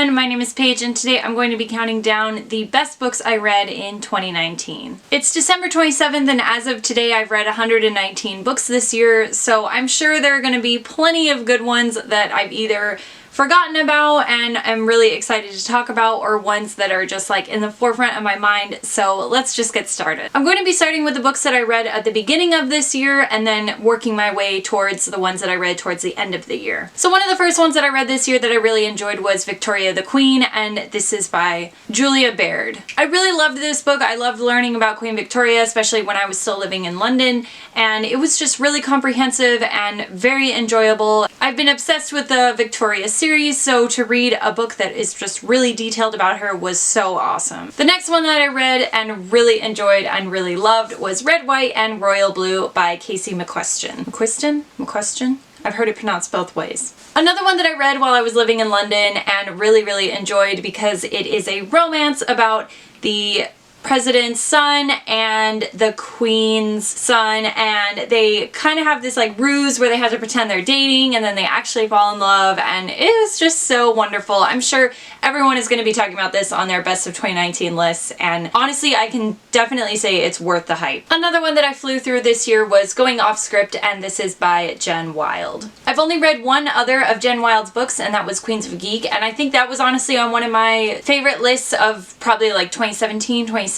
everyone, my name is Paige and today I'm going to be counting down the best books I read in 2019. It's December 27th and as of today I've read 119 books this year, so I'm sure there are going to be plenty of good ones that I've either forgotten about and I'm really excited to talk about, or ones that are just like in the forefront of my mind, so let's just get started. I'm going to be starting with the books that I read at the beginning of this year and then working my way towards the ones that I read towards the end of the year. So one of the first ones that I read this year that I really enjoyed was Victoria the Queen, and this is by Julia Baird. I really loved this book. I loved learning about Queen Victoria, especially when I was still living in London, and it was just really comprehensive and very enjoyable. I've been obsessed with the Victoria series, so to read a book that is just really detailed about her was so awesome. The next one that I read and really enjoyed and really loved was Red, White, and Royal Blue by Casey McQuestion. McQuestion? I've heard it pronounced both ways. Another one that I read while I was living in London and really enjoyed because it is a romance about the president's son and the queen's son, and they kind of have this like ruse where they have to pretend they're dating and then they actually fall in love, and it is just so wonderful. I'm sure everyone is going to be talking about this on their best of 2019 lists, and honestly I can definitely say it's worth the hype. Another one that I flew through this year was Going Off Script, and this is by Jen Wilde. I've only read one other of Jen Wilde's books, and that was Queens of Geek, and I think that was honestly on one of my favorite lists of probably like 2017, 2016,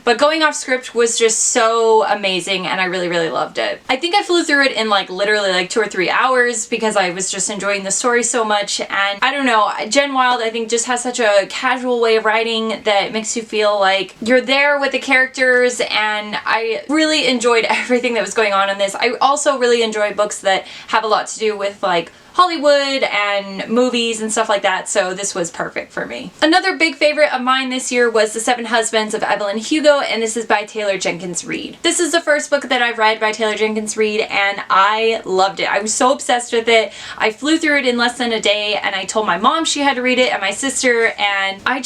but Going Off Script was just so amazing and I really loved it. I think I flew through it in like literally like 2 or 3 hours because I was just enjoying the story so much, and I don't know, Jen Wilde I think just has such a casual way of writing that makes you feel like you're there with the characters, and I really enjoyed everything that was going on in this. I also really enjoy books that have a lot to do with like Hollywood and movies and stuff like that, so this was perfect for me. Another big favorite of mine this year was The Seven Husbands of Evelyn Hugo, and this is by Taylor Jenkins Reid. This is the first book that I've read by Taylor Jenkins Reid and I loved it. I was so obsessed with it. I flew through it in less than a day, and I told my mom she had to read it and my sister, and I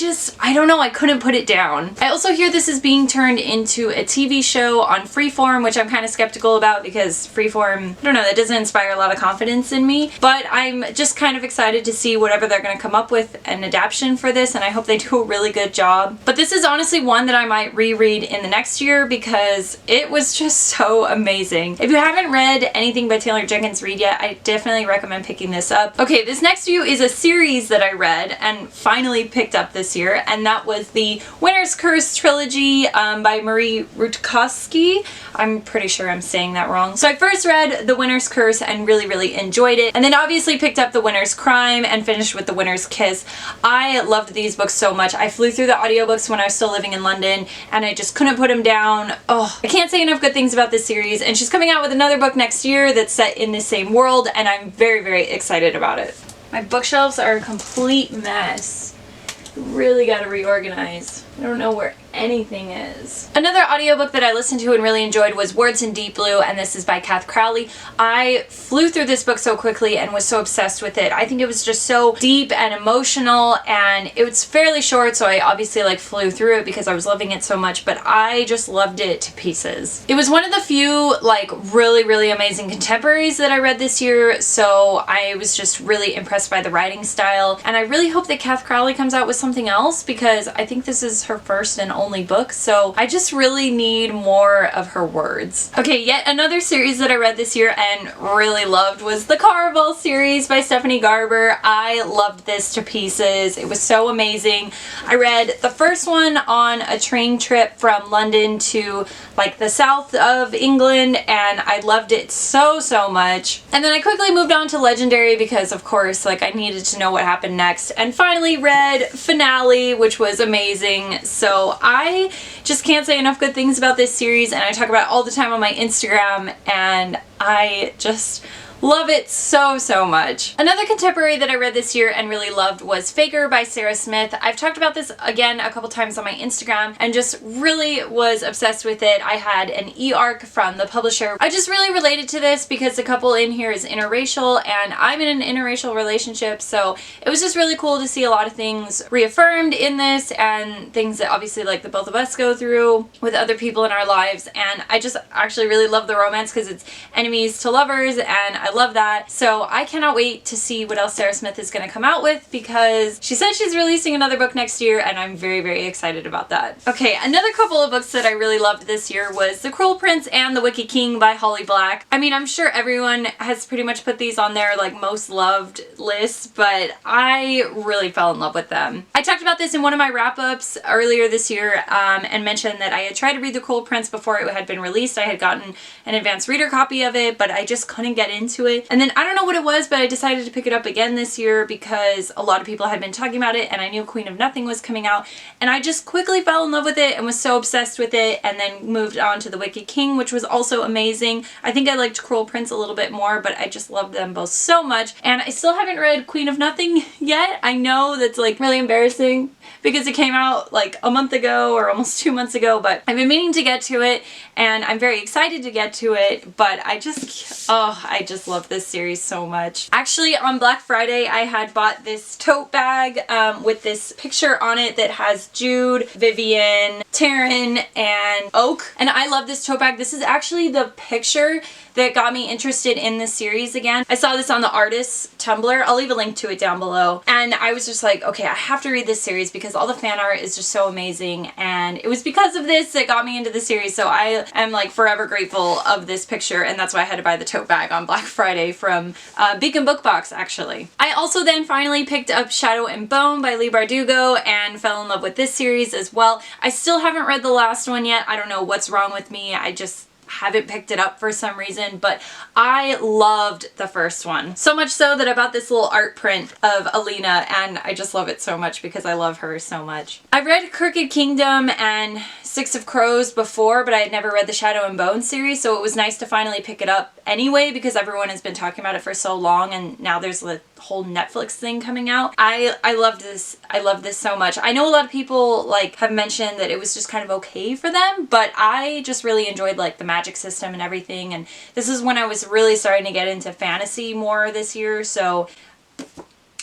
don't know, I couldn't put it down. I also hear this is being turned into a TV show on Freeform, which I'm kind of skeptical about because Freeform, I don't know, that doesn't inspire a lot of confidence in me, but I'm just kind of excited to see whatever they're going to come up with an adaptation for this, and I hope they do a really good job. But this is honestly one that I might reread in the next year because it was just so amazing. If you haven't read anything by Taylor Jenkins Reid yet, I definitely recommend picking this up. Okay, this next view is a series that I read and finally picked up this year, and that was the Winter's Curse Trilogy by Marie Rutkowski. I'm pretty sure I'm saying that wrong. So I first read The Winter's Curse and really enjoyed it, and then obviously picked up The Winter's Crime and finished with The Winter's Kiss. I loved these books so much. I flew through the audiobooks when I was still living in London and I just couldn't put them down. Oh, I can't say enough good things about this series, and she's coming out with another book next year that's set in the same world, and I'm very excited about it. My bookshelves are a complete mess. Really gotta reorganize. I don't know where anything is. Another audiobook that I listened to and really enjoyed was Words in Deep Blue, and this is by Kath Crowley. I flew through this book so quickly and was so obsessed with it. I think it was just so deep and emotional, and it was fairly short, so I obviously like flew through it because I was loving it so much, but I just loved it to pieces. It was one of the few like really amazing contemporaries that I read this year, so I was just really impressed by the writing style, and I really hope that Kath Crowley comes out with something else because I think this is her first and only book, so I just really need more of her words. Okay, yet another series that I read this year and really loved was the Carvel Series by Stephanie Garber. I loved this to pieces. It was so amazing. I read the first one on a train trip from London to like the south of England, and I loved it so much. And then I quickly moved on to Legendary because of course like I needed to know what happened next, and finally read Finale, which was amazing. So I just can't say enough good things about this series, and I talk about it all the time on my Instagram, and I just love it so much. Another contemporary that I read this year and really loved was Faker by Sarah Smith. I've talked about this again a couple times on my Instagram and just really was obsessed with it. I had an e-arc from the publisher. I just really related to this because the couple in here is interracial and I'm in an interracial relationship, so it was just really cool to see a lot of things reaffirmed in this and things that obviously like the both of us go through with other people in our lives, and I just actually really love the romance because it's enemies to lovers, and I I love that. So I cannot wait to see what else Sarah Smith is going to come out with, because she said she's releasing another book next year, and I'm very, very excited about that. Okay, another couple of books that I really loved this year was The Cruel Prince and The Wicked King by Holly Black. I mean, I'm sure everyone has pretty much put these on their like most loved lists, but I really fell in love with them. I talked about this in one of my wrap-ups earlier this year and mentioned that I had tried to read The Cruel Prince before it had been released. I had gotten an advanced reader copy of it, but I just couldn't get into it. And then I don't know what it was, but I decided to pick it up again this year because a lot of people had been talking about it, and I knew Queen of Nothing was coming out, and I just quickly fell in love with it and was so obsessed with it, and then moved on to The Wicked King, which was also amazing. I think I liked Cruel Prince a little bit more, but I just loved them both so much. And I still haven't read Queen of Nothing yet. I know that's like really embarrassing because it came out like a month ago or almost 2 months ago, but I've been meaning to get to it, and I'm very excited to get to it, but I just love this series so much. Actually, on Black Friday, I had bought this tote bag with this picture on it that has Jude, Vivian, Taryn, and Oak, and I love this tote bag. This is actually the picture that got me interested in this series again. I saw this on the artist's Tumblr. I'll leave a link to it down below. And I was just like, okay, I have to read this series because all the fan art is just so amazing. And it was because of this that got me into the series. So I am like forever grateful of this picture. And that's why I had to buy the tote bag on Black Friday from Beacon Book Box, actually. I also then finally picked up Shadow and Bone by Leigh Bardugo and fell in love with this series as well. I still haven't read the last one yet. I don't know what's wrong with me. I just haven't picked it up for some reason, but I loved the first one. So much so that I bought this little art print of Alina, and I just love it so much because I love her so much. I read Crooked Kingdom and Six of Crows before, but I had never read the Shadow and Bone series, so it was nice to finally pick it up anyway because everyone has been talking about it for so long, and now there's the whole Netflix thing coming out. I loved this. I love this so much. I know a lot of people like have mentioned that it was just kind of okay for them, but I just really enjoyed like the magic system and everything, and this is when I was really starting to get into fantasy more this year, so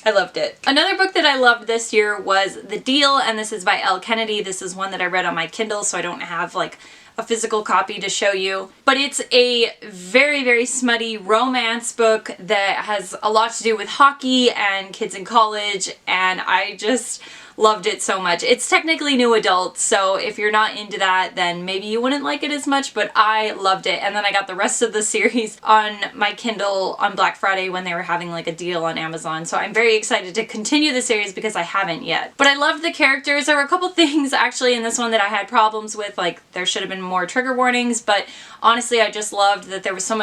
I loved it. Another book that I loved this year was The Deal, and this is by Elle Kennedy. This is one that I read on my Kindle, so I don't have like a physical copy to show you. But it's a very, very smutty romance book that has a lot to do with hockey and kids in college, and I just loved it so much. It's technically new adult, so if you're not into that, then maybe you wouldn't like it as much, but I loved it. And then I got the rest of the series on my Kindle on Black Friday when they were having like a deal on Amazon, so I'm very excited to continue the series because I haven't yet. But I loved the characters. There were a couple things actually in this one that I had problems with, like there should have been more trigger warnings, but honestly I just loved that there was so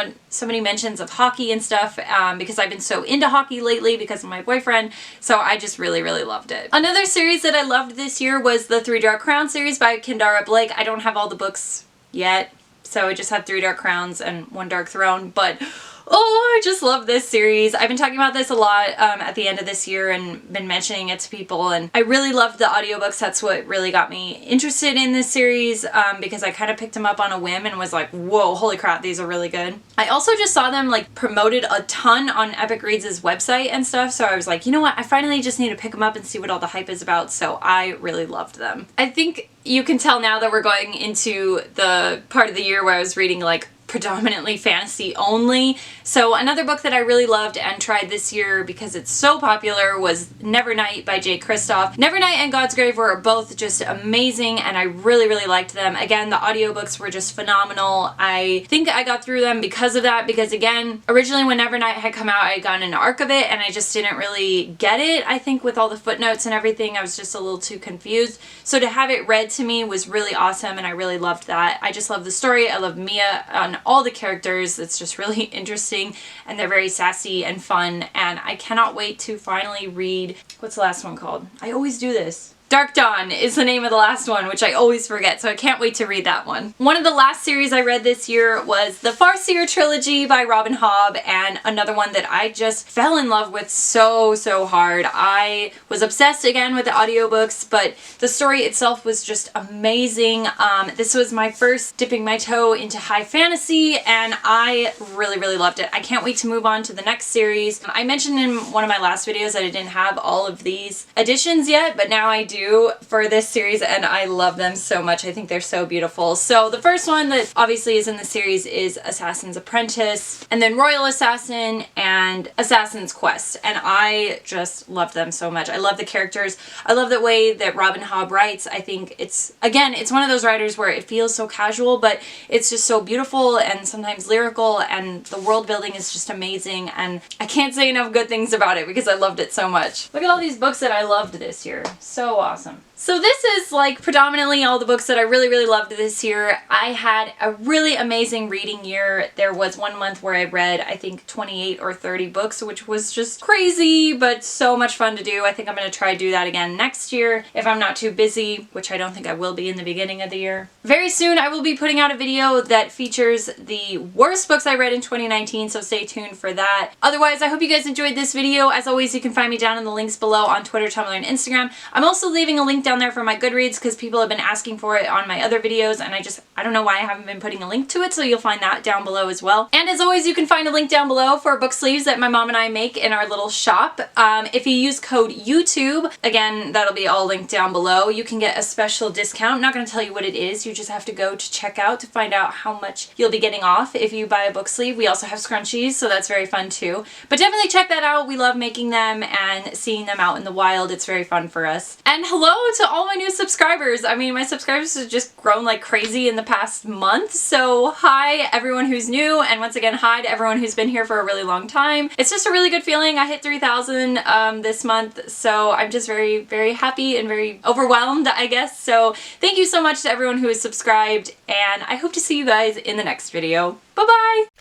many mentions of hockey and stuff because I've been so into hockey lately because of my boyfriend, so I just really, really loved it. Another series that I loved this year was the 3 Darkcrowns series by Kendara Blake. I don't have all the books yet, so I just have 3 Darkcrowns and 1 Dark Throne, but oh, I just love this series. I've been talking about this a lot at the end of this year and been mentioning it to people, and I really loved the audiobooks. That's what really got me interested in this series because I kind of picked them up on a whim and was like, whoa, holy crap, these are really good. I also just saw them like promoted a ton on Epic Reads' website and stuff, so I was like, you know what, I finally just need to pick them up and see what all the hype is about, so I really loved them. I think you can tell now that we're going into the part of the year where I was reading like predominantly fantasy only. So another book that I really loved and tried this year because it's so popular was Nevernight by Jay Kristoff. Nevernight and God's Grave were both just amazing, and I really, really liked them. Again, the audiobooks were just phenomenal. I think I got through them because of that, because again, originally when Nevernight had come out, I had gotten an arc of it and I just didn't really get it. I think with all the footnotes and everything, I was just a little too confused. So to have it read to me was really awesome, and I really loved that. I just love the story. I love Mia and all the characters. It's just really interesting, and they're very sassy and fun, and I cannot wait to finally read, what's the last one called? I always do this. Dark Dawn is the name of the last one, which I always forget, so I can't wait to read that one. One of the last series I read this year was the Farseer Trilogy by Robin Hobb, and another one that I just fell in love with so hard. I was obsessed again with the audiobooks, but the story itself was just amazing. This was my first dipping my toe into high fantasy, and I really, really loved it. I can't wait to move on to the next series. I mentioned in one of my last videos that I didn't have all of these editions yet, but now I do. do for this series, and I love them so much. I think they're so beautiful. So the first one that obviously is in the series is Assassin's Apprentice, and then Royal Assassin and Assassin's Quest, and I just love them so much. I love the characters. I love the way that Robin Hobb writes. I think it's one of those writers where it feels so casual, but it's just so beautiful and sometimes lyrical, and the world building is just amazing, and I can't say enough good things about it because I loved it so much. Look at all these books that I loved this year. So awesome. So this is like predominantly all the books that I really, really loved this year. I had a really amazing reading year. There was one month where I read, I think, 28 or 30 books, which was just crazy, but so much fun to do. I think I'm going to try to do that again next year if I'm not too busy, which I don't think I will be in the beginning of the year. Very soon I will be putting out a video that features the worst books I read in 2019, so stay tuned for that. Otherwise, I hope you guys enjoyed this video. As always, you can find me down in the links below on Twitter, Tumblr, and Instagram. I'm also leaving a link down there for my Goodreads because people have been asking for it on my other videos, and I don't know why I haven't been putting a link to it, so you'll find that down below as well. And as always, you can find a link down below for book sleeves that my mom and I make in our little shop. If you use code YouTube, again, that'll be all linked down below, you can get a special discount. I'm not going to tell you what it is. You just have to go to checkout to find out how much you'll be getting off if you buy a book sleeve. We also have scrunchies, so that's very fun too. But definitely check that out. We love making them and seeing them out in the wild. It's very fun for us. And hello to all my new subscribers. I mean, my subscribers have just grown like crazy in the past month. So hi everyone who's new, and once again, hi to everyone who's been here for a really long time. It's just a really good feeling. I hit 3,000 this month, so I'm just very, very happy and very overwhelmed, I guess. So thank you so much to everyone who has subscribed, and I hope to see you guys in the next video. Bye-bye!